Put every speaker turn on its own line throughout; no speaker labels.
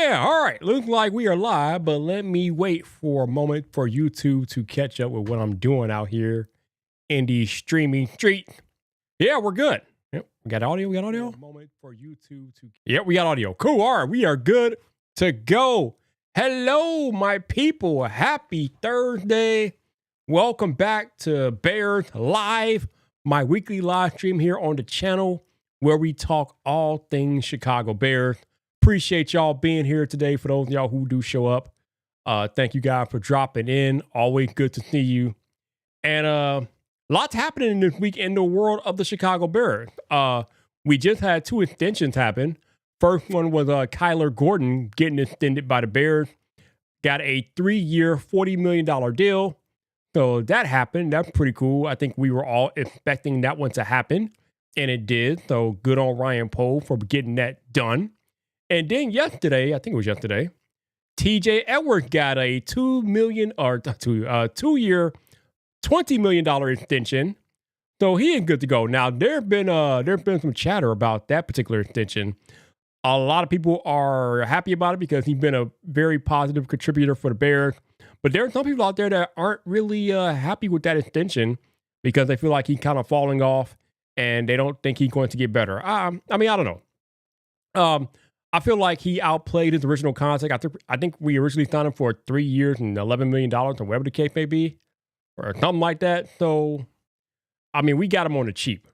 Yeah, all right. Looks like we are live, but let me wait for a moment for YouTube to catch up with what I'm doing out here in the streaming street. Yeah, we're good. Yep, we got audio. We got audio. Moment for YouTube to. Yep, we got audio. Cool. All right, we are good to go. Hello, my people. Happy Thursday. Welcome back to Bears Live, my weekly live stream here on the channel where we talk all things Chicago Bears. Appreciate y'all being here today. For those of y'all who do show up, thank you guys for dropping in. Always good to see you. And lots happening this week in the world of the Chicago Bears. We just had two extensions happen. First one was Kyler Gordon getting extended by the Bears. Got a 3-year, $40 million deal. So that happened. That's pretty cool. I think we were all expecting that one to happen, and it did. So good on Ryan Pohl for getting that done. And then yesterday, I think it was yesterday, TJ Edwards got a two-year, $20 million extension. So he ain't good to go. Now, there's been some chatter about that particular extension. A lot of people are happy about it because he's been a very positive contributor for the Bears. But there are some people out there that aren't really happy with that extension because they feel like he's kind of falling off and they don't think he's going to get better. I mean, I don't know. I feel like he outplayed his original contract. I think we originally signed him for 3 years and $11 million or whatever the case may be, or something like that. So, I mean, we got him on the cheap.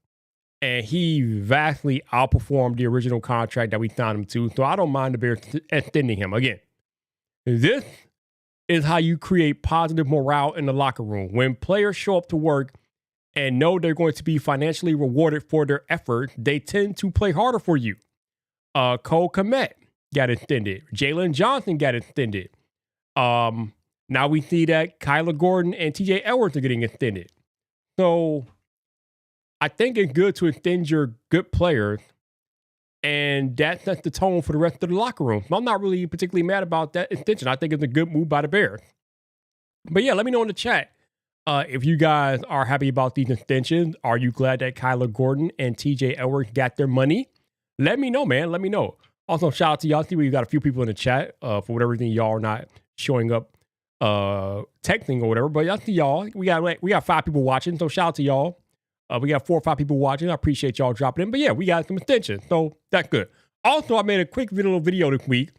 And he vastly outperformed the original contract that we signed him to. So I don't mind the Bears extending him. Again, this is how you create positive morale in the locker room. When players show up to work and know they're going to be financially rewarded for their effort, they tend to play harder for you. Cole Kmet got extended. Jalen Johnson got extended. Now we see that Kyler Gordon and TJ Edwards are getting extended. So I think it's good to extend your good players, and that sets the tone for the rest of the locker room. So I'm not really particularly mad about that extension. I think it's a good move by the Bears. But yeah, let me know in the chat if you guys are happy about these extensions. Are you glad that Kyler Gordon and TJ Edwards got their money? Let me know, man. Let me know. Also, shout out to y'all. See, we've got a few people in the chat for whatever reason y'all are not showing up texting or whatever. But y'all see y'all. We got 5 people watching, so shout out to y'all. We got 4 or 5 people watching. I appreciate y'all dropping in. But yeah, we got some extensions, so that's good. Also, I made a quick little video this week.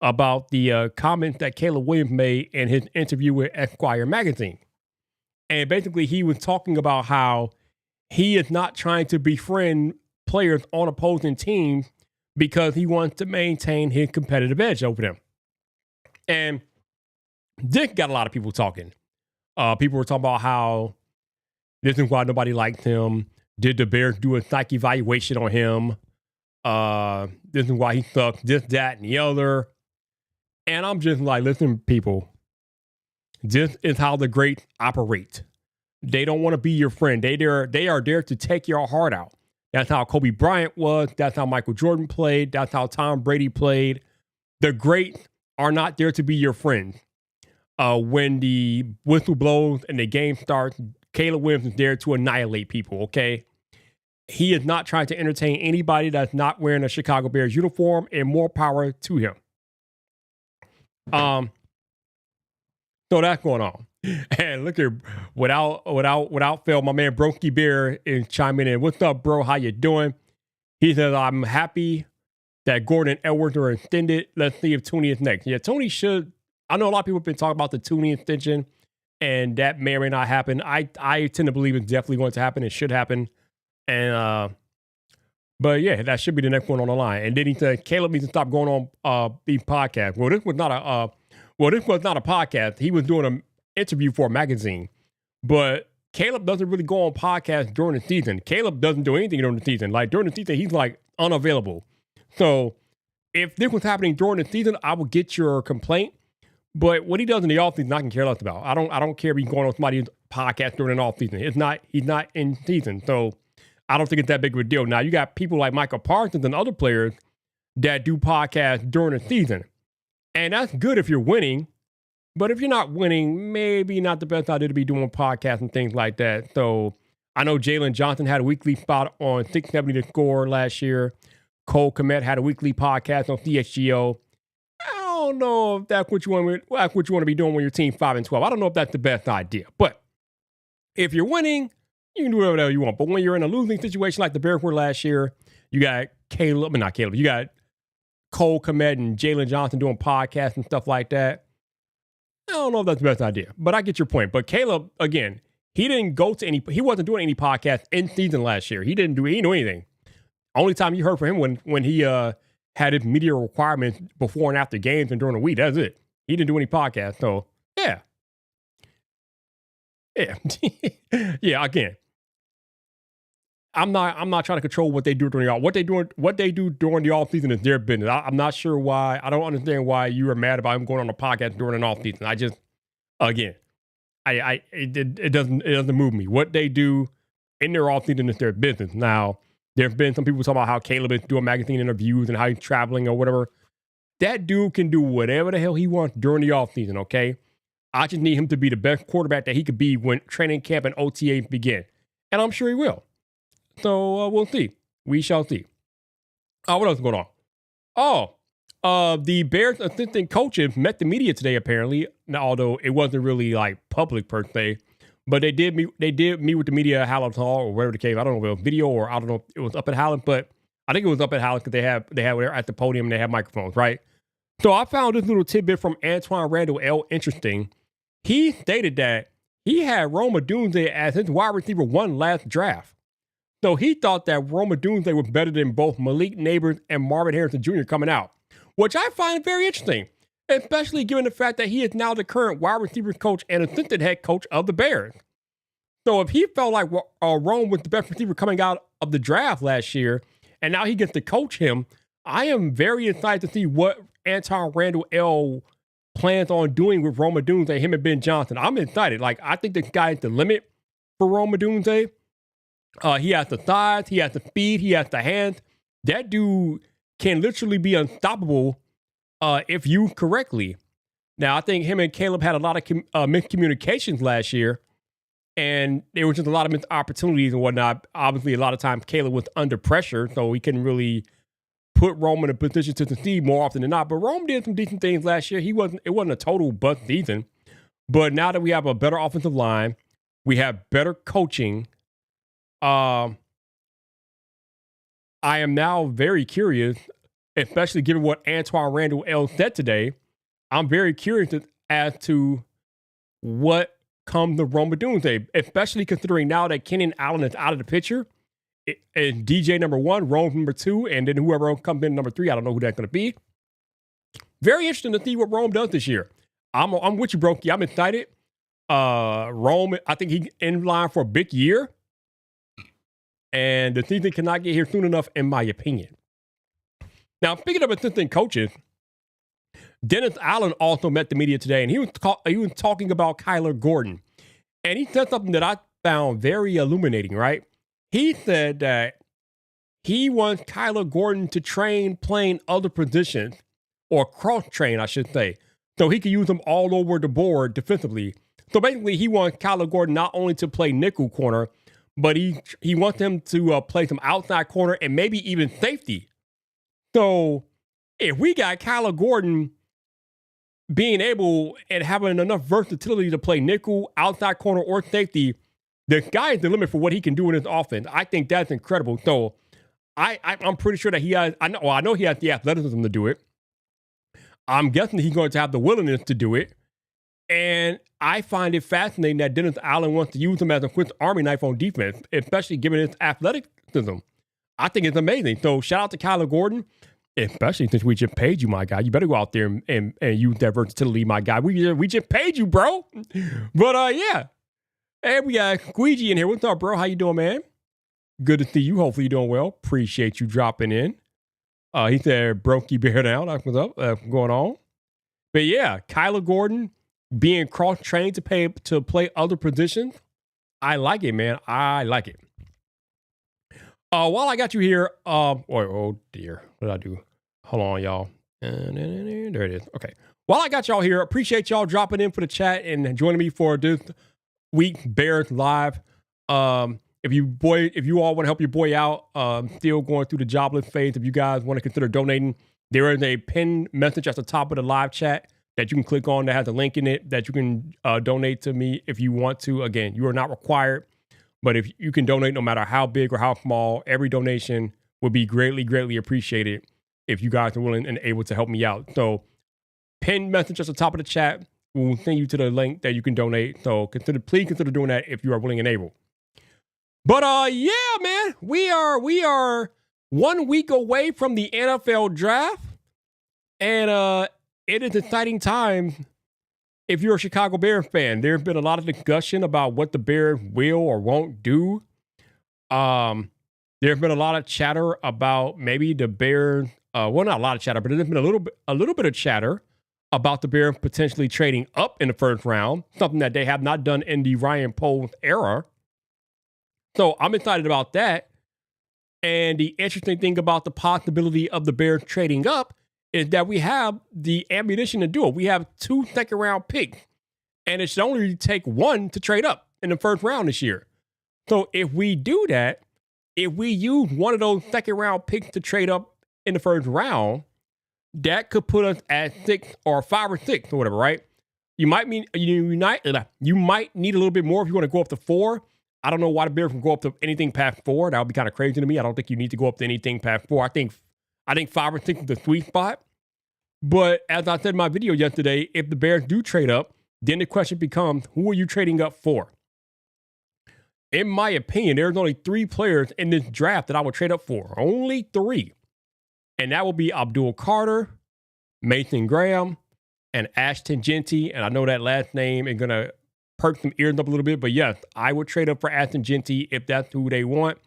About the comments that Caleb Williams made in his interview with Esquire magazine. And basically, he was talking about how he is not trying to befriend players on opposing teams because he wants to maintain his competitive edge over them. And this got a lot of people talking. People were talking about how this is why nobody liked him. Did the Bears do a psych evaluation on him? This is why he sucks, this, that, and the other. And I'm just like, listen, people, this is how the greats operate. They don't want to be your friend. They are there to take your heart out. That's how Kobe Bryant was. That's how Michael Jordan played. That's how Tom Brady played. The greats are not there to be your friends. When the whistle blows and the game starts, Caleb Williams is there to annihilate people, okay? He is not trying to entertain anybody that's not wearing a Chicago Bears uniform, and more power to him. So that's going on. And look here, without fail, my man Broski Bear is chiming in. What's up, bro? How you doing? He says, I'm happy that Gordon and Edwards are extended. Let's see if Tooney is next. Yeah, Tooney should. I know a lot of people have been talking about the Tooney extension, and that may or may not happen. I tend to believe it's definitely going to happen. It should happen. And but yeah, that should be the next one on the line. And then he said, Caleb needs to stop going on these podcasts. Well, this was not a podcast. He was doing an interview for a magazine. But Caleb doesn't really go on podcasts during the season. Caleb doesn't do anything during the season. Like during the season, he's like unavailable. So if this was happening during the season, I would get your complaint. But what he does in the offseason, I can care less about. I don't care if he's going on somebody's podcast during an offseason. He's not in season. So I don't think it's that big of a deal. Now, you got people like Michael Parsons and other players that do podcasts during the season. And that's good if you're winning. But if you're not winning, maybe not the best idea to be doing podcasts and things like that. So I know Jalen Johnson had a weekly spot on 670 The Score last year. Cole Kmet had a weekly podcast on CHGO. I don't know if that's what you want to be doing when your team 5-12. I don't know if that's the best idea. But if you're winning, you can do whatever you want. But when you're in a losing situation like the Bears were last year, you got you got Cole Kmet and Jalen Johnson doing podcasts and stuff like that. I don't know if that's the best idea, but I get your point. But Caleb, again, he wasn't doing any podcasts in season last year. He didn't do anything. Only time you heard from him when he had his media requirements before and after games and during the week. That's it. He didn't do any podcasts. So yeah. Yeah, again. I'm not trying to control what they do during what they do during the off season is their business. I'm not sure why. I don't understand why you are mad about him going on a podcast during an off season. It doesn't move me. What they do in their off season is their business. Now, there have been some people talking about how Caleb is doing magazine interviews and how he's traveling or whatever. That dude can do whatever the hell he wants during the off season. Okay, I just need him to be the best quarterback that he could be when training camp and OTA begin, and I'm sure he will. So we'll see. We shall see. What else is going on? The Bears assistant coaches met the media today, apparently. Now, although it wasn't really like public per se, but they did meet with the media at Highland Hall or whatever the case. I don't know if it was video or I don't know if it was up at Highland, but I think it was up at Highland because they had at the podium and they have microphones, right? So I found this little tidbit from Antoine Randall L. interesting. He stated that he had Rome Odunze as his wide receiver 1 last draft. So he thought that Rome Odunze was better than both Malik Neighbors and Marvin Harrison Jr. coming out, which I find very interesting, especially given the fact that he is now the current wide receivers coach and assistant head coach of the Bears. So if he felt like Rome was the best receiver coming out of the draft last year, and now he gets to coach him, I am very excited to see what Anton Randall L. plans on doing with Rome Odunze, him and Ben Johnson. I'm excited. Like, I think the guy is the limit for Rome Odunze. He has the size, he has the speed, he has the hands. That dude can literally be unstoppable if used correctly. Now, I think him and Caleb had a lot of miscommunications last year, and there was just a lot of missed opportunities and whatnot. Obviously, a lot of times Caleb was under pressure, so he couldn't really put Rome in a position to succeed more often than not. But Rome did some decent things last year. It wasn't a total bust season. But now that we have a better offensive line, we have better coaching. I am now very curious, especially given what Antoine Randall L. said today. I'm very curious as to what comes to Rome Odunze, especially considering now that Kenyon Allen is out of the picture. And DJ number 1, Rome number 2, and then whoever else comes in number 3, I don't know who that's going to be. Very interesting to see what Rome does this year. I'm with you, Brokey. I'm excited. Rome, I think he's in line for a big year. And the season cannot get here soon enough, in my opinion. Now, speaking of assistant coaches, Dennis Allen also met the media today, and he was talking about Kyler Gordon. And he said something that I found very illuminating, right? He said that he wants Kyler Gordon to train playing other positions, or cross-train, I should say, so he can use them all over the board defensively. So basically, he wants Kyler Gordon not only to play nickel corner, but he wants him to play some outside corner and maybe even safety. So if we got Kyler Gordon being able and having enough versatility to play nickel, outside corner, or safety, the guy is the limit for what he can do in his offense. I think that's incredible. So I'm pretty sure that he has, I know he has the athleticism to do it. I'm guessing he's going to have the willingness to do it. And I find it fascinating that Dennis Allen wants to use him as a Swiss Army knife on defense, especially given his athleticism. I think it's amazing. So shout out to Kyler Gordon, especially since we just paid you, my guy. You better go out there and use that versatility, my guy. We just paid you, bro. But yeah. Hey, we got Squeegee in here. What's up, bro? How you doing, man? Good to see you. Hopefully you're doing well. Appreciate you dropping in. He said, Brokey bear down. That's what's up. Going on. But yeah, Kyler Gordon being cross-trained to play other positions. I like it, man. I like it. While I got you here, oh dear. What did I do? Hold on, y'all. There it is. Okay. While I got y'all here, appreciate y'all dropping in for the chat and joining me for this week's Bears Live. if you all want to help your boy out, still going through the jobless phase, if you guys want to consider donating, there is a pinned message at the top of the live chat that you can click on that has a link in it that you can donate to me if you want to. Again, you are not required, but if you can donate no matter how big or how small, every donation would be greatly, greatly appreciated if you guys are willing and able to help me out. So pinned message at the top of the chat will send you to the link that you can donate. So please consider doing that if you are willing and able. But yeah, man, we are 1 week away from the NFL draft, and it is exciting time if you're a Chicago Bears fan. There's been a lot of discussion about what the Bears will or won't do. There's been a lot of chatter about maybe the Bears. Well, not a lot of chatter, but there's been a little bit of chatter about the Bears potentially trading up in the first round, something that they have not done in the Ryan Poles era. So I'm excited about that. And the interesting thing about the possibility of the Bears trading up is that we have the ammunition to do it. We have 2 second-round picks, and it should only take 1 to trade up in the first round this year. So if we do that, if we use one of those second-round picks to trade up in the first round, that could put us at 6 or 5 or 6 or whatever, right? You might need a little bit more if you want to go up to 4. I don't know why the Bears can go up to anything past 4. That would be kind of crazy to me. I don't think you need to go up to anything past 4. I think 5 or 6 is the sweet spot. But as I said in my video yesterday, if the Bears do trade up, then the question becomes, who are you trading up for? In my opinion, there's only 3 players in this draft that I would trade up for. Only 3. And that will be Abdul Carter, Mason Graham, and Ashton Jeanty. And I know that last name is going to perk some ears up a little bit. But yes, I would trade up for Ashton Jeanty if that's who they want.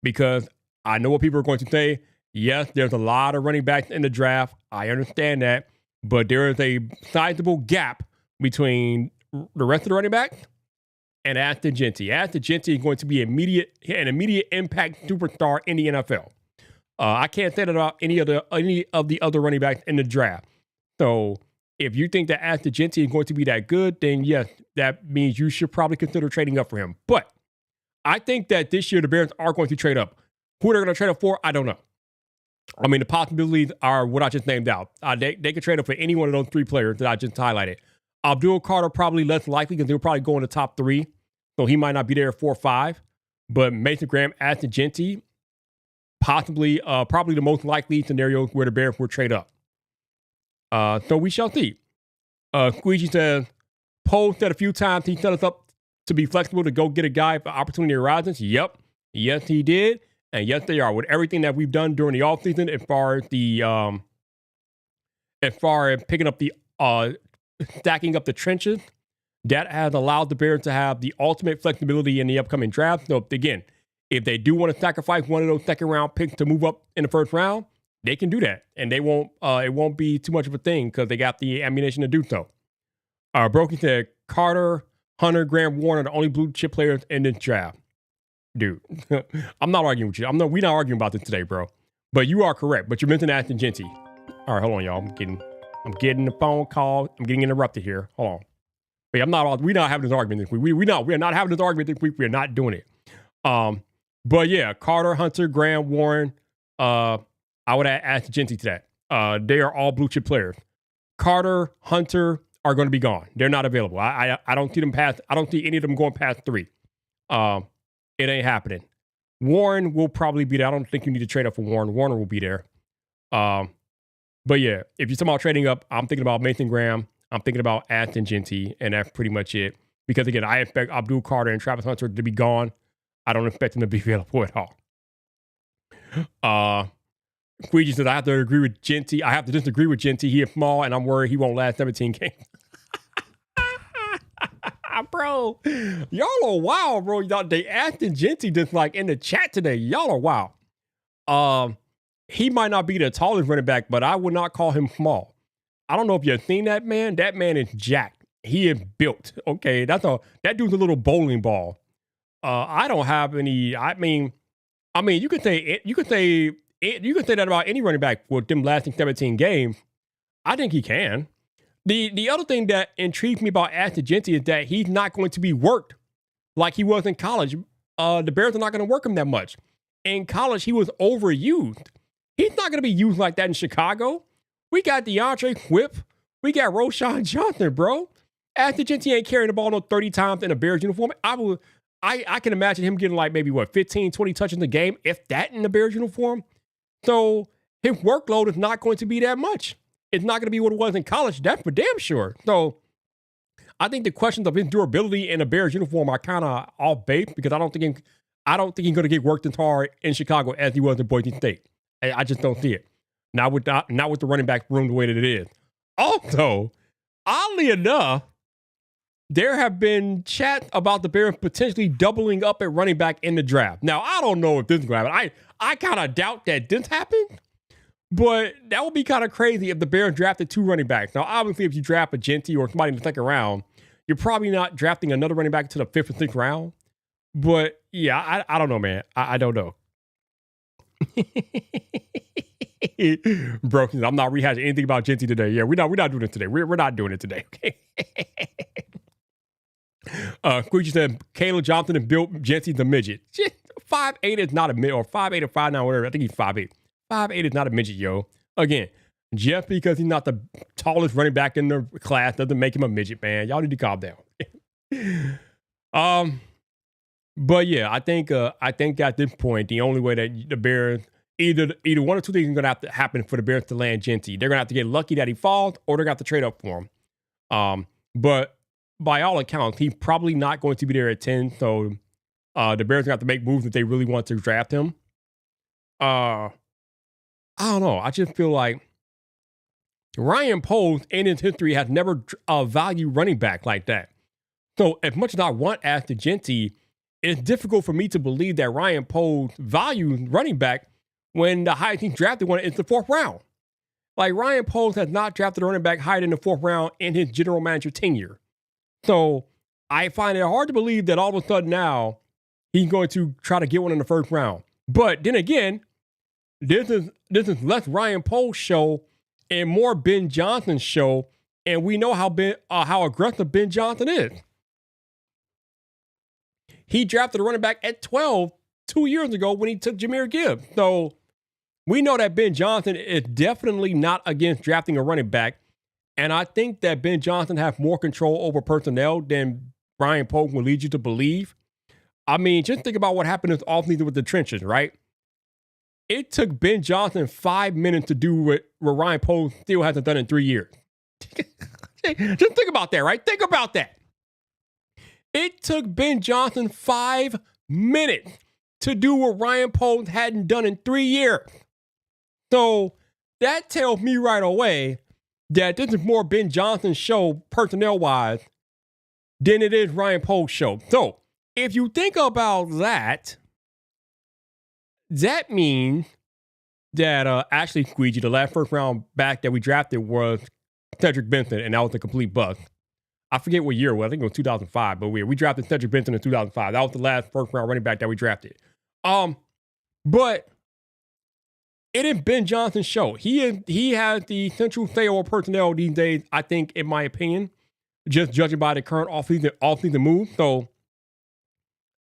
Because I know what people are going to say. Yes, there's a lot of running backs in the draft. I understand that. But there is a sizable gap between the rest of the running backs and Ashton Jeanty. Ashton Jeanty is going to be an immediate impact superstar in the NFL. I can't say that about any of the other running backs in the draft. So if you think that Ashton Jeanty is going to be that good, then yes, that means you should probably consider trading up for him. But I think that this year the Bears are going to trade up. Who they're going to trade up for, I don't know. I mean, the possibilities are what I just named out. They could trade up for any one of those 3 players that I just highlighted. Abdul Carter probably less likely because they'll probably go in the top 3. So he might not be there 4 or 5. But Mason Graham, Ashton Jeanty, possibly, probably the most likely scenario where the Bears will trade up. So we shall see. Squeegee says, Poles said a few times he set us up to be flexible to go get a guy if the opportunity arises. Yep. Yes, he did. And yes, they are. With everything that we've done during the offseason, as far as picking up the stacking up the trenches, that has allowed the Bears to have the ultimate flexibility in the upcoming draft. So again, if they do want to sacrifice one of those second round picks to move up in the first round, they can do that, and they won't. It won't be too much of a thing because they got the ammunition to do so. Brokey said Carter, Hunter, Graham, Warren are the only blue chip players in this draft. Dude, I'm not arguing with you. We're not arguing about this today, bro. But you are correct. But you mentioned Ashton Jeanty. All right, hold on, y'all. I'm getting the phone call. I'm getting interrupted here. Hold on. But yeah, we're not having this argument this week. We are not having this argument this week. We're not doing it. But yeah, Carter, Hunter, Graham, Warren. I would add Ashton Jeanty to that. They are all blue chip players. Carter, Hunter are going to be gone. They're not available. I don't see them past. I don't see any of them going past 3. It ain't happening. Warren will probably be there. I don't think you need to trade up for Warren. Warner will be there. But yeah, if you're talking about trading up, I'm thinking about Mason Graham. I'm thinking about Ashton Jeanty, and that's pretty much it. Because again, I expect Abdul Carter and Travis Hunter to be gone. I don't expect them to be available at all. Squeegee says, I have to agree with Jeanty. I have to disagree with Jeanty. He is small, and I'm worried he won't last 17 games. Bro, y'all are wild, bro. They Ashton Jeanty just like in the chat today. Y'all are wild. He might not be the tallest running back, but I would not call him small. I don't know if you've seen that man. That man is jacked. He is built. Okay, that dude's a little bowling ball. I don't have any. I mean, you could say that about any running back with them lasting 17 games. I think he can. The other thing that intrigues me about Ashton Jeanty is that he's not going to be worked like he was in college the Bears are not going to work him that much. In college, he was overused. He's not going to be used like that in Chicago. We got DeAndre Whip. We got Roschon Johnson, bro. After Jeanty ain't carrying the ball no 30 times in a Bears uniform, I can imagine him getting like maybe 15, 20 touches in the game, if that, in the Bears uniform. So his workload is not going to be that much. It's not going to be what it was in college. That's for damn sure. So I think the questions of his durability in a Bears uniform are kind of off base, because I don't think he's going to get worked as hard in Chicago as he was in Boise State. I just don't see it. Not with the running back room the way that it is. Also, oddly enough, there have been chat about the Bears potentially doubling up at running back in the draft. Now, I don't know if this is going to happen. I kind of doubt that this happened, but that would be kind of crazy if the Bears drafted 2 running backs. Now, obviously, if you draft a Jeanty or somebody in the second round, you're probably not drafting another running back to the 5th or 6th round. But yeah, I don't know, man. I don't know. Bro, I'm not rehashing anything about Jeanty today. Yeah, we're not doing it today. We're not doing it today. Okay. Squeegee said Caleb Johnson and Bill Jeanty the midget. 5'8" is not a midget, or 5'8" or 5'9", whatever. I think he's 5'8". 5'8" is not a midget, yo. Again, just because he's not the tallest running back in the class doesn't make him a midget, man. Y'all need to calm down. But yeah, I think at this point, the only way that the Bears, either one or two things are going to have to happen for the Bears to land Jeanty. They're going to have to get lucky that he falls, or they're going to have to trade up for him. But by all accounts, he's probably not going to be there at 10. So the Bears are going to have to make moves if they really want to draft him. I don't know. I just feel like Ryan Poles in his history has never valued running back like that. So as much as I want Ashton Jeanty, it's difficult for me to believe that Ryan Poles values running back when the highest he's drafted one is the 4th round. Like, Ryan Poles has not drafted a running back higher than the 4th round in his general manager tenure. So I find it hard to believe that all of a sudden now he's going to try to get one in the 1st round. But then again, this is less Ryan Poles show and more Ben Johnson's show, and we know how aggressive Ben Johnson is. He drafted a running back at 12 2 years ago when he took Jahmyr Gibbs. So we know that Ben Johnson is definitely not against drafting a running back. And I think that Ben Johnson has more control over personnel than Ryan Poles will lead you to believe. I mean, just think about what happened this offseason with the trenches, right? It took Ben Johnson 5 minutes to do what Ryan Poles still hasn't done in 3 years. Just think about that, right? Think about that. It took Ben Johnson 5 minutes to do what Ryan Poles hadn't done in 3 years. So that tells me right away that this is more Ben Johnson's show personnel-wise than it is Ryan Poles' show. So if you think about that, that means that actually, Squeegee, the last 1st round back that we drafted was Cedric Benson, and that was a complete bust. I forget what year it was. I think it was 2005, but we drafted Cedric Benson in 2005. That was the last 1st round running back that we drafted. But it is Ben Johnson's show. He has the central say over personnel these days, I think, in my opinion, just judging by the current offseason move. So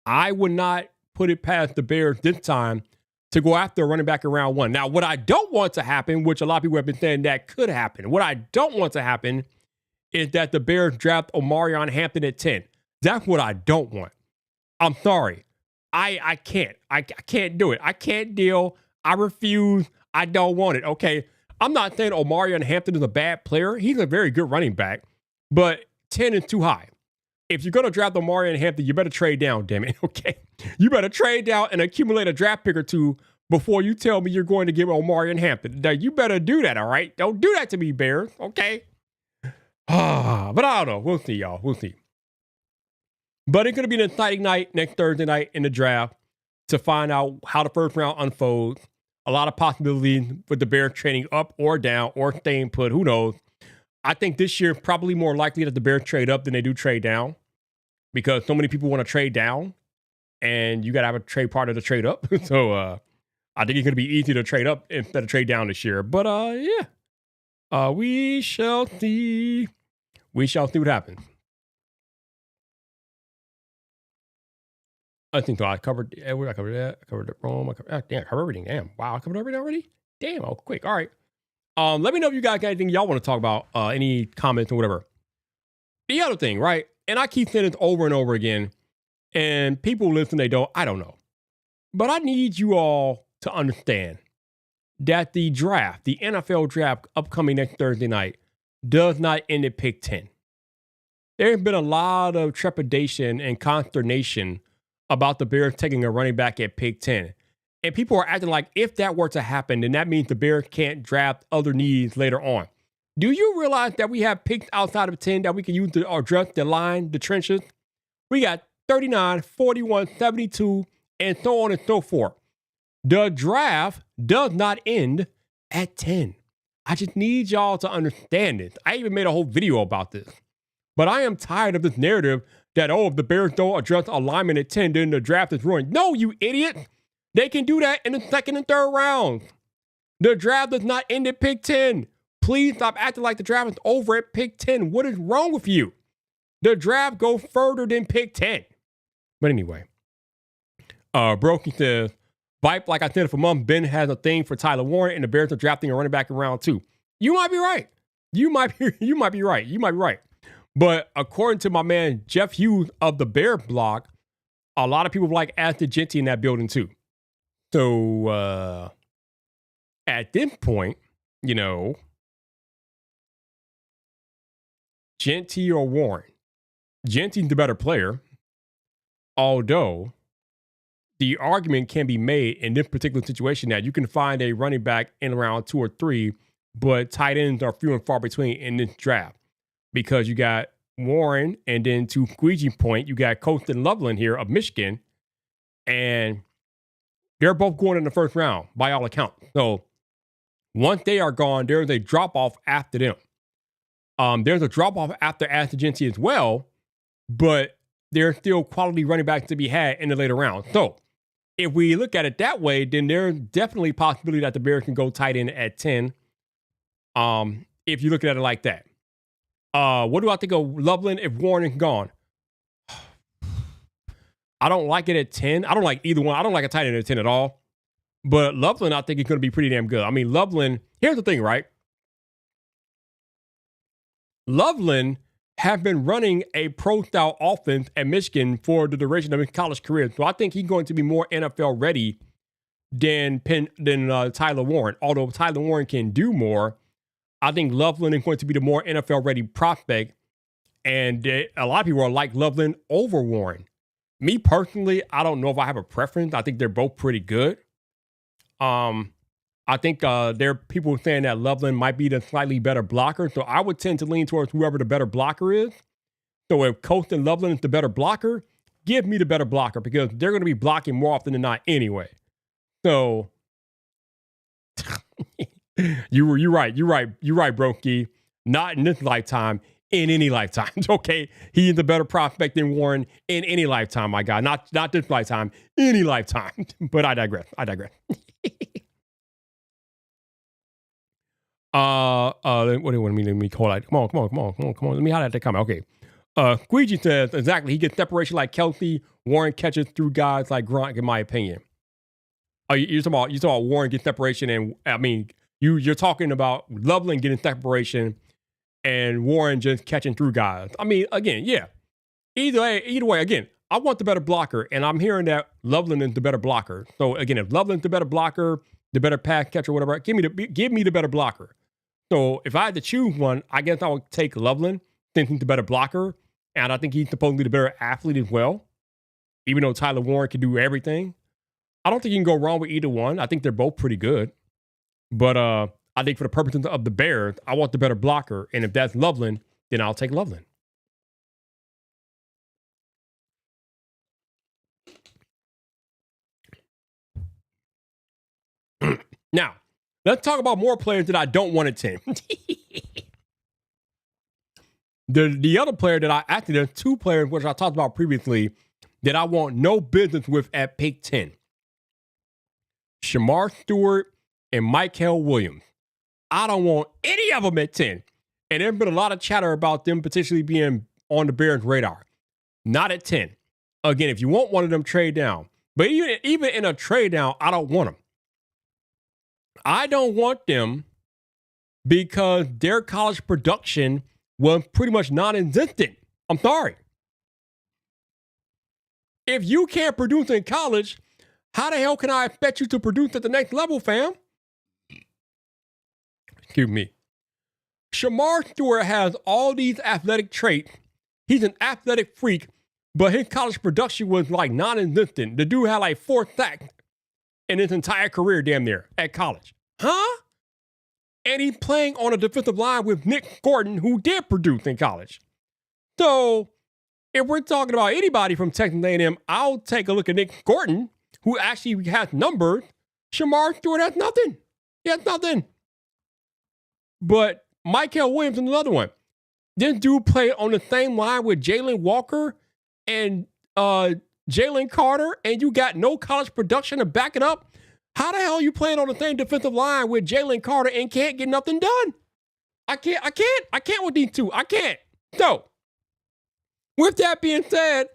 I would not put it past the Bears this time to go after a running back in round 1. Now, what I don't want to happen, which a lot of people have been saying that could happen, what I don't want to happen is that the Bears draft Omarion Hampton at 10. That's what I don't want. I'm sorry. I can't. I can't do it. I can't deal. I refuse. I don't want it. Okay. I'm not saying Omarion Hampton is a bad player. He's a very good running back, but 10 is too high. If you're going to draft Omarion Hampton, you better trade down, damn it. Okay. You better trade down and accumulate a draft pick or two before you tell me you're going to give Omarion Hampton. Now, you better do that, all right? Don't do that to me, Bears. Okay. But I don't know. We'll see, y'all. We'll see. But it's going to be an exciting night next Thursday night in the draft to find out how the 1st round unfolds. A lot of possibilities with the Bears trading up or down or staying put. Who knows? I think this year probably more likely that the Bears trade up than they do trade down, because so many people want to trade down and you got to have a trade part of the trade up. So I think it's going to be easy to trade up instead of trade down this year. But yeah, we shall see. We shall see what happens. I think so. I covered Edward. I covered that. I covered the Rome. I covered everything. Damn. Wow. I covered everything already. Damn. Oh, quick. All right. Let me know if you guys got anything y'all want to talk about. Any comments or whatever. The other thing, right? And I keep saying this over and over again. And people listen. They don't. I don't know. But I need you all to understand that the draft, the NFL draft upcoming next Thursday night, does not end at pick 10. There's been a lot of trepidation and consternation about the Bears taking a running back at pick 10. And people are acting like if that were to happen, then that means the Bears can't draft other needs later on. Do you realize that we have picks outside of 10 that we can use to address the line, the trenches? We got 39, 41, 72, and so on and so forth. The draft does not end at 10. I just need y'all to understand this. I even made a whole video about this. But I am tired of this narrative that, if the Bears don't address alignment at 10, then the draft is ruined. No, you idiot. They can do that in the second and third rounds. The draft does not end at pick 10. Please stop acting like the draft is over at pick 10. What is wrong with you? The draft goes further than pick 10. But anyway, Brokey says, Vipe, like I said, for months, Ben has a thing for Tyler Warren, and the Bears are drafting a running back in round 2. You might be right. You might be right. But according to my man Jeff Hughes of the Bear blog, a lot of people like Ashton Jeanty in that building too. So at this point, Jeanty or Warren. Jeanty's the better player, although the argument can be made in this particular situation that you can find a running back in round 2 or 3, but tight ends are few and far between in this draft. Because you got Warren, and then to squeegee point, you got Colston Loveland here of Michigan, and they're both going in the first round by all accounts. So once they are gone, there's a drop-off after them. There's a drop-off after Ashton Jeanty as well, but there's still quality running backs to be had in the later rounds. So if we look at it that way, then there's definitely a possibility that the Bears can go tight end at 10. If you look at it like that. What do I think of Loveland if Warren is gone? I don't like it at 10. I don't like either one. I don't like a tight end at 10 at all. But Loveland, I think, is going to be pretty damn good. I mean, Loveland, here's the thing, right? Loveland have been running a pro-style offense at Michigan for the duration of his college career. So I think he's going to be more NFL ready than Tyler Warren. Although Tyler Warren can do more, I think Loveland is going to be the more NFL-ready prospect, and a lot of people are like Loveland over Warren. Me personally, I don't know if I have a preference. I think they're both pretty good. I think there are people saying that Loveland might be the slightly better blocker, so I would tend to lean towards whoever the better blocker is. So if Colston Loveland is the better blocker, give me the better blocker because they're going to be blocking more often than not anyway. So... You're right, Brokey. Not in this lifetime, in any lifetime. Okay, he is a better prospect than Warren in any lifetime, my guy. Not this lifetime, any lifetime. But I digress. What do you want me call that? Come on. Let me highlight that comment. Okay. Squeegee says exactly. He gets separation like Kelsey. Warren catches through guys like Gronk, in my opinion. You're talking about Warren gets separation, and I mean. You're talking about Loveland getting separation and Warren just catching through guys. I mean, again, yeah. Either way, again, I want the better blocker, and I'm hearing that Loveland is the better blocker. So again, if Loveland's the better blocker, the better pass catcher, whatever, give me the better blocker. So if I had to choose one, I guess I would take Loveland, since he's the better blocker, and I think he's supposedly the better athlete as well. Even though Tyler Warren can do everything, I don't think you can go wrong with either one. I think they're both pretty good. But I think for the purposes of the Bears, I want the better blocker. And if that's Loveland, then I'll take Loveland. Now, let's talk about more players that I don't want at 10. The other player that there's 2 players, which I talked about previously, that I want no business with at pick 10. Shamar Stewart and Mykel Williams. I don't want any of them at 10. And there's been a lot of chatter about them potentially being on the Bears' radar. Not at 10. Again, if you want one of them, trade down. But even in a trade down, I don't want them. I don't want them because their college production was pretty much non-existent. I'm sorry. If you can't produce in college, how the hell can I expect you to produce at the next level, fam? Excuse me. Shemar Stewart has all these athletic traits. He's an athletic freak, but his college production was like non-existent. The dude had like 4 sacks in his entire career damn near at college. Huh? And he's playing on a defensive line with Nick Gordon, who did produce in college. So if we're talking about anybody from Texas A&M, I'll take a look at Nick Gordon, who actually has numbers. Shemar Stewart has nothing. He has nothing. But Mykel Williams is another one. This dude played on the same line with Jalen Walker and Jalen Carter, and you got no college production to back it up. How the hell are you playing on the same defensive line with Jalen Carter and can't get nothing done? I can't with these two. I can't. So, with that being said,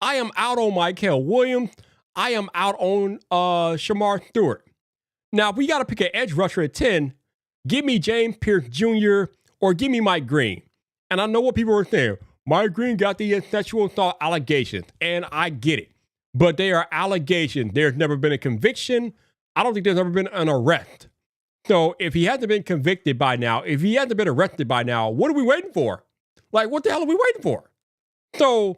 I am out on Mykel Williams. I am out on Shemar Stewart. Now, if we got to pick an edge rusher at 10, give me James Pierce Jr. or give me Mike Green. And I know what people are saying. Mike Green got the sexual assault allegations, and I get it. But they are allegations. There's never been a conviction. I don't think there's ever been an arrest. So if he hasn't been convicted by now, if he hasn't been arrested by now, what are we waiting for? Like, what the hell are we waiting for? So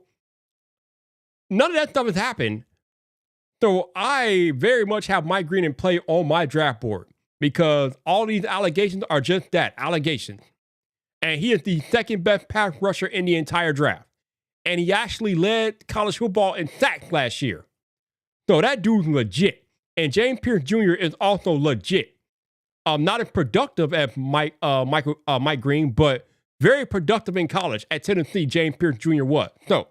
none of that stuff has happened. So I very much have Mike Green in play on my draft board because all these allegations are just that, allegations. And he is the second best pass rusher in the entire draft. And he actually led college football in sacks last year. So that dude's legit. And James Pierce Jr. is also legit. Not as productive as Mike Green, but very productive in college at Tennessee. James Pierce Jr. was. So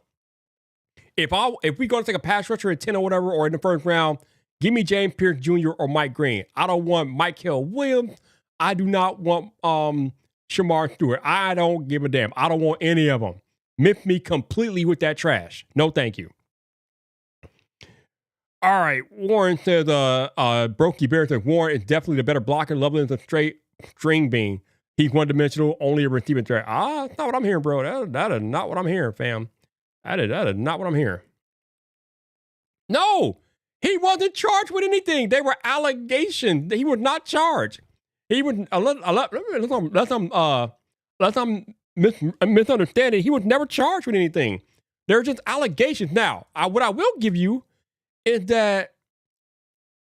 if we go to take a pass rusher at 10 or whatever, or in the first round, give me James Pierce Jr. or Mike Green. I don't want Mykel Williams. I do not want Shemar Stewart. I don't give a damn. I don't want any of them. Miss me completely with that trash. No, thank you. All right, Warren says, Brokey Bear says, Warren is definitely the better blocker. Loveland is a straight string bean. He's one-dimensional, only a receiving threat. That's not what I'm hearing, bro. That is not what I'm hearing, fam. That is not what I'm hearing. No, he wasn't charged with anything. They were allegations. He was not charged. He was, unless I'm misunderstanding, he was never charged with anything. They're just allegations. Now, what I will give you is that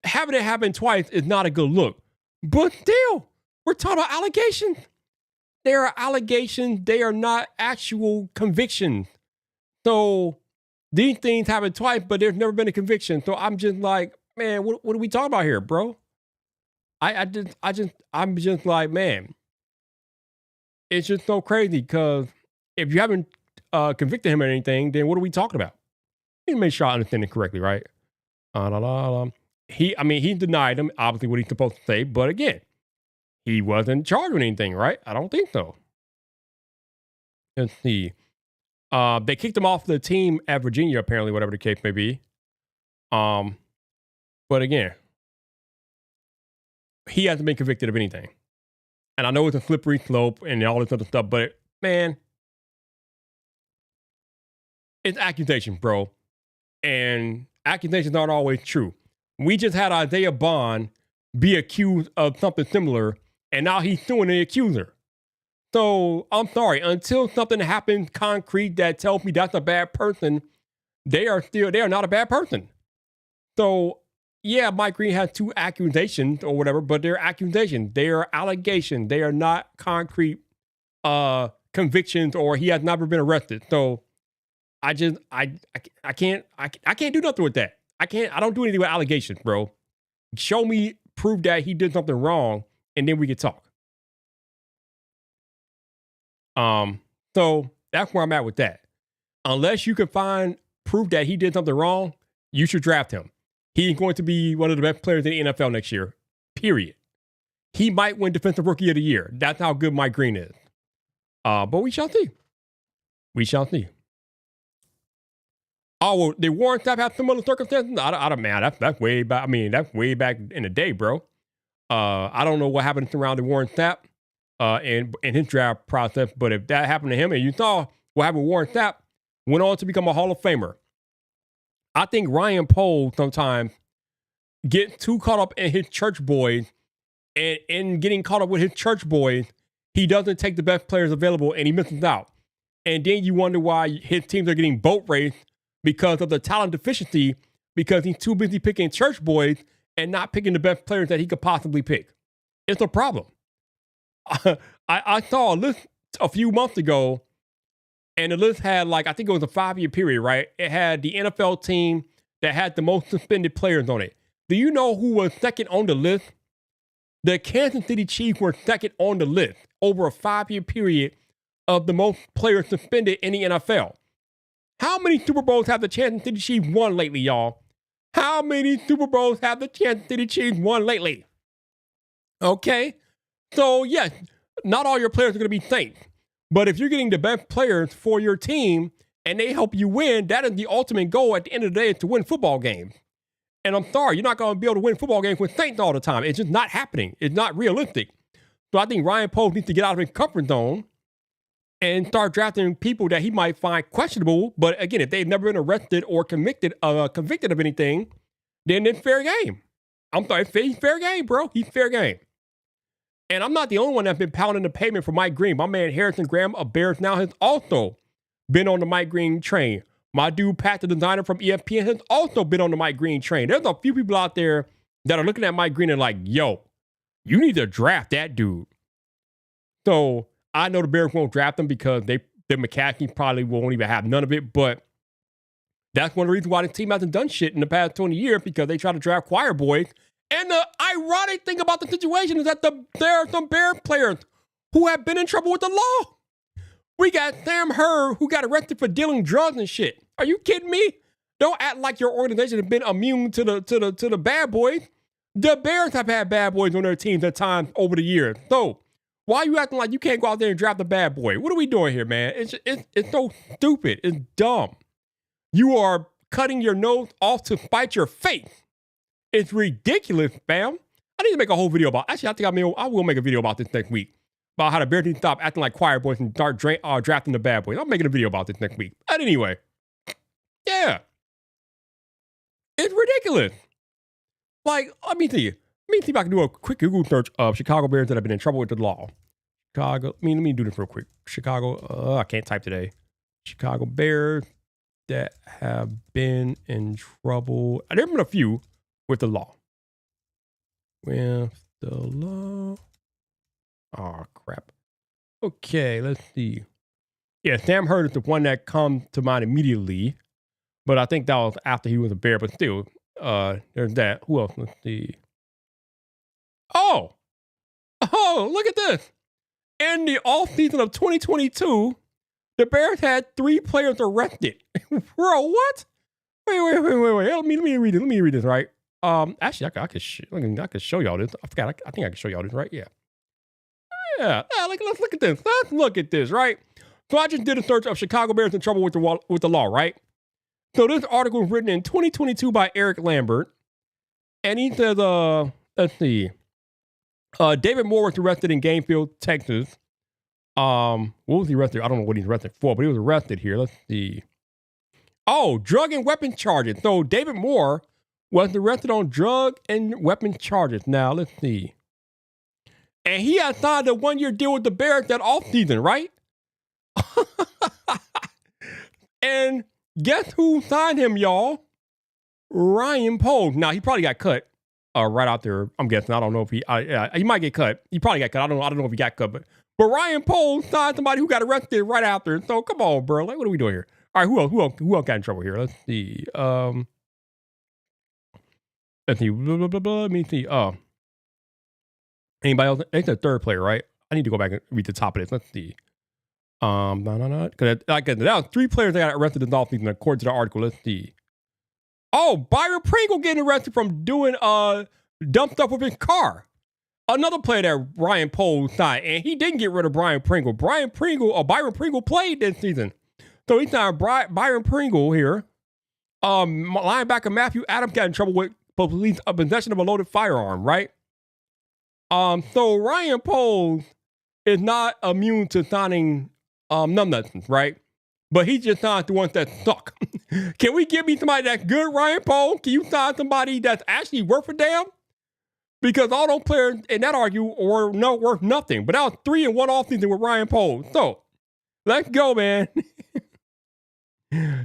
having it happen twice is not a good look. But still, we're talking about allegations. They are allegations. They are not actual convictions. So these things happen twice, but there's never been a conviction. So I'm just like, man, what are we talking about here, bro? I'm just like, man, it's just so crazy because if you haven't convicted him of anything, then what are we talking about? Let me make sure I understand it correctly, right? He denied him, obviously, what he's supposed to say. But again, he wasn't charged with anything, right? I don't think so. Let's see. They kicked him off the team at Virginia, apparently, whatever the case may be. But again, he hasn't been convicted of anything. And I know it's a slippery slope and all this other stuff, but man, it's accusations, bro. And accusations aren't always true. We just had Isaiah Bond be accused of something similar, and now he's suing the accuser. So I'm sorry, until something happens concrete that tells me that's a bad person, they are not a bad person. So yeah, Mike Green has 2 accusations or whatever, but they're accusations. They are allegations. They are not concrete convictions, or he has never been arrested. So I can't do nothing with that. I don't do anything with allegations, bro. Show me proof that he did something wrong, and then we can talk. So that's where I'm at with that. Unless you can find proof that he did something wrong, you should draft him. He's going to be one of the best players in the NFL next year, period. He might win Defensive Rookie of the Year. That's how good Mike Green is. But we shall see. We shall see. Oh, well, did Warren Sapp have similar circumstances? I don't, man, that's way back. I mean, that's way back in the day, bro. I don't know what happened surrounding Warren Sapp in his draft process, but if that happened to him, and you saw what happened with Warren Sapp, went on to become a Hall of Famer. I think Ryan Poles sometimes gets too caught up in his church boys, and in getting caught up with his church boys, he doesn't take the best players available, and he misses out. And then you wonder why his teams are getting boat raced because of the talent deficiency, because he's too busy picking church boys and not picking the best players that he could possibly pick. It's a problem. I saw a list a few months ago, and the list had, like, I think it was a 5-year period, right? It had the NFL team that had the most suspended players on it. Do you know who was second on the list? The Kansas City Chiefs were second on the list over a 5-year period of the most players suspended in the NFL. How many Super Bowls have the Kansas City Chiefs won lately, y'all? How many Super Bowls have the Kansas City Chiefs won lately? Okay? So, yes, not all your players are going to be saints. But if you're getting the best players for your team and they help you win, that is the ultimate goal at the end of the day, is to win football games. And I'm sorry, you're not going to be able to win football games with Saints all the time. It's just not happening. It's not realistic. So I think Ryan Poles needs to get out of his comfort zone and start drafting people that he might find questionable. But again, if they've never been arrested or convicted of anything, then it's fair game. I'm sorry, he's fair game, bro. He's fair game. And I'm not the only one that's been pounding the pavement for Mike Green. My man Harrison Graham of Bears Now has also been on the Mike Green train. My dude, Pat, the designer from ESPN, has also been on the Mike Green train. There's a few people out there that are looking at Mike Green and like, yo, you need to draft that dude. So I know the Bears won't draft him because the McCaskey probably won't even have none of it. But that's one of the reasons why the team hasn't done shit in the past 20 years, because they try to draft choir boys. And the ironic thing about the situation is that there are some Bears players who have been in trouble with the law. We got Sam Hurd, who got arrested for dealing drugs and shit. Are you kidding me? Don't act like your organization has been immune to the bad boys. The Bears have had bad boys on their teams at times over the years. So why are you acting like you can't go out there and draft a bad boy? What are we doing here, man? It's so stupid. It's dumb. You are cutting your nose off to spite your face. It's ridiculous, fam. I need to make a whole video about. Actually, I will make a video about this next week, about how the Bears need to stop acting like choir boys and start drafting the bad boys. I'm making a video about this next week. But anyway, yeah, it's ridiculous. Like, let me see if I can do a quick Google search of Chicago Bears that have been in trouble with the law. Let me do this real quick. Chicago, I can't type today. Chicago Bears that have been in trouble. There have been a few with the law. With the law. Oh, crap. Okay, let's see. Yeah, Sam Hurd is the one that comes to mind immediately. But I think that was after he was a Bear. But still, there's that. Who else? Let's see. Oh, look at this. In the offseason of 2022, the Bears had 3 players arrested. Bro, what? Wait. Let me read it. Let me read this, right? Actually, I could show y'all this. I forgot. I think I can show y'all this, right? Yeah. Let's look at this. Let's look at this, right? So I just did a search of Chicago Bears in trouble with the law, right? So this article was written in 2022 by Eric Lambert, and he says, let's see. David Moore was arrested in Gainesville, Texas. What was he arrested? I don't know what he's arrested for, but he was arrested here. Let's see. Oh, drug and weapons charges. So David Moore was arrested on drug and weapons charges. Now, let's see. And he had signed a 1-year deal with the Bears that offseason, right? And guess who signed him, y'all? Ryan Poles. Now, he probably got cut right out there. I'm guessing. I don't know if he might get cut. He probably got cut. I don't know if he got cut, but Ryan Poles signed somebody who got arrested right after. So come on, bro. Like, what are we doing here? All right, who else got in trouble here? Let's see. Let's see. Let me see. Anybody else? It's the third player, right? I need to go back and read the top of this. Let's see. No. Because that was 3 players that got arrested this offseason, according to the article. Let's see. Oh, Byron Pringle getting arrested from doing dumb stuff with his car. Another player that Ryan Poles signed, and he didn't get rid of Byron Pringle. Byron Pringle played this season. So he signed Byron Pringle here. Linebacker Matthew Adams got in trouble with police possession of a loaded firearm, right? So Ryan Poles is not immune to signing numbnuts, right? But he just signed the ones that suck. Can we give me somebody that's good, Ryan Poles? Can you sign somebody that's actually worth a damn? Because all those players in that argue were not worth nothing. But that was 3 in 1 offseason with Ryan Poles. So let's go, man.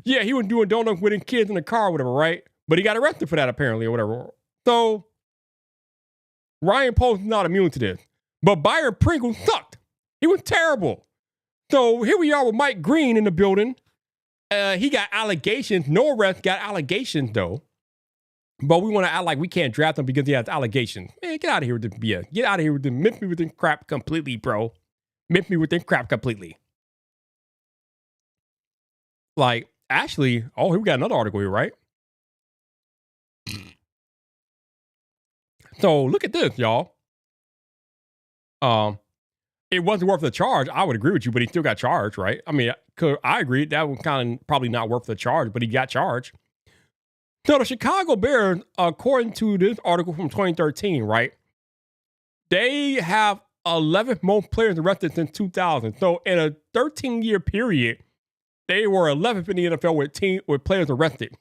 Yeah, he was doing donuts with his kids in the car or whatever, right? But he got arrested for that apparently or whatever. So Ryan Poles is not immune to this. But Byron Pringle sucked. He was terrible. So here we are with Mike Green in the building. He got allegations. No arrest, got allegations though. But we want to act like we can't draft him because he has allegations. Man, get out of here with the BS. Get out of here with the myth me with this crap completely, bro. Myth me with this crap completely. Like, actually, oh, here we got another article here, right? So look at this, y'all. It wasn't worth the charge. I would agree with you, but he still got charged, right? I mean, I agree. That was kind of probably not worth the charge, but he got charged. So the Chicago Bears, according to this article from 2013, right? They have 11 most players arrested since 2000. So in a 13-year period, they were 11th in the NFL with players arrested.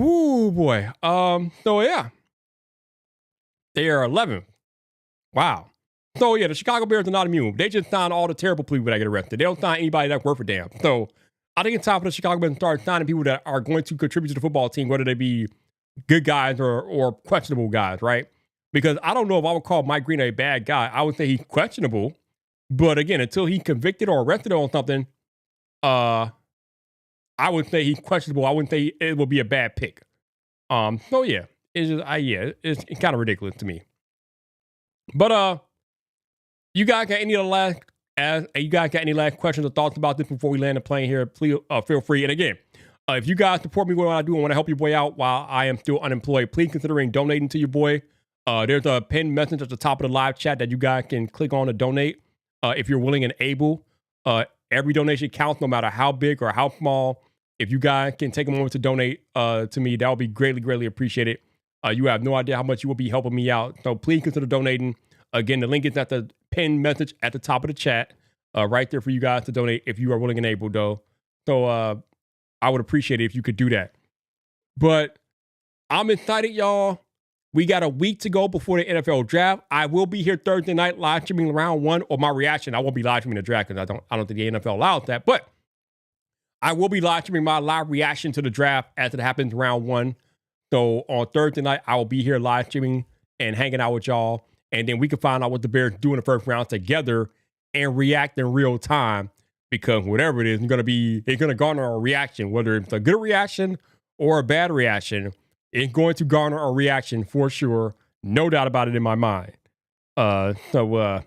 Ooh, boy. So yeah. They are 11th. Wow. So yeah, the Chicago Bears are not immune. They just signed all the terrible people that get arrested. They don't sign anybody that's worth a damn. So I think it's time for the Chicago Bears to start signing people that are going to contribute to the football team, whether they be good guys or questionable guys, right? Because I don't know if I would call Mike Green a bad guy. I would say he's questionable. But again, until he's convicted or arrested on something, I would say he's questionable. I wouldn't say it would be a bad pick. So yeah, it's just it's kind of ridiculous to me. But you guys got any last questions or thoughts about this before we land the plane here? Please feel free. And again, if you guys support me what I do and want to help your boy out while I am still unemployed, please consider donating to your boy. There's a pinned message at the top of the live chat that you guys can click on to donate if you're willing and able. Every donation counts, no matter how big or how small. If you guys can take a moment to donate to me, that would be greatly, greatly appreciated. You have no idea how much you will be helping me out. So please consider donating. Again, the link is at the pinned message at the top of the chat, right there for you guys to donate if you are willing and able, though. So I would appreciate it if you could do that. But I'm excited, y'all. We got a week to go before the NFL draft. I will be here Thursday night live streaming round 1, or my reaction. I won't be live streaming the draft because I don't think the NFL allows that. But I will be live streaming my live reaction to the draft as it happens round 1. So on Thursday night, I will be here live streaming and hanging out with y'all. And then we can find out what the Bears do in the first round together and react in real time. Because whatever it is, it's going to garner a reaction, whether it's a good reaction or a bad reaction. It's going to garner a reaction for sure. No doubt about it in my mind. So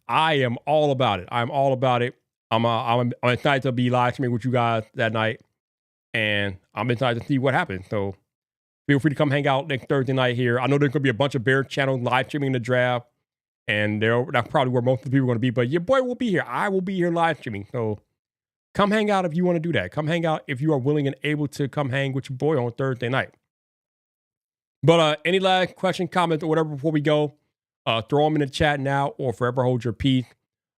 I am all about it. I'm all about it. I'm excited to be live streaming with you guys that night. And I'm excited to see what happens. So feel free to come hang out next Thursday night here. I know there's going to be a bunch of Bears channels live streaming the draft. And that's probably where most of the people are going to be. But your boy will be here. I will be here live streaming. So come hang out if you want to do that. Come hang out if you are willing and able to come hang with your boy on Thursday night. But any last question, comments, or whatever before we go, throw them in the chat now or forever hold your peace.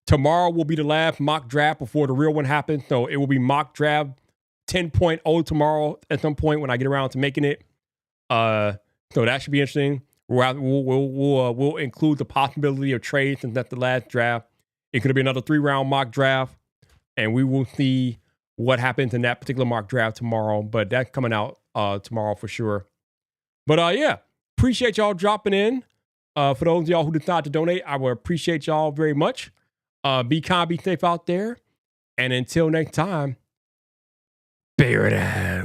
Tomorrow will be the last mock draft before the real one happens. So it will be mock draft 10.0 tomorrow at some point when I get around to making it. So that should be interesting. We'll include the possibility of trades since that's the last draft. It could be another 3-round mock draft, and we will see what happens in that particular mock draft tomorrow. But that's coming out tomorrow for sure. But yeah, appreciate y'all dropping in. For those of y'all who decide to donate, I will appreciate y'all very much. Be kind, be safe out there, and until next time, bear it out.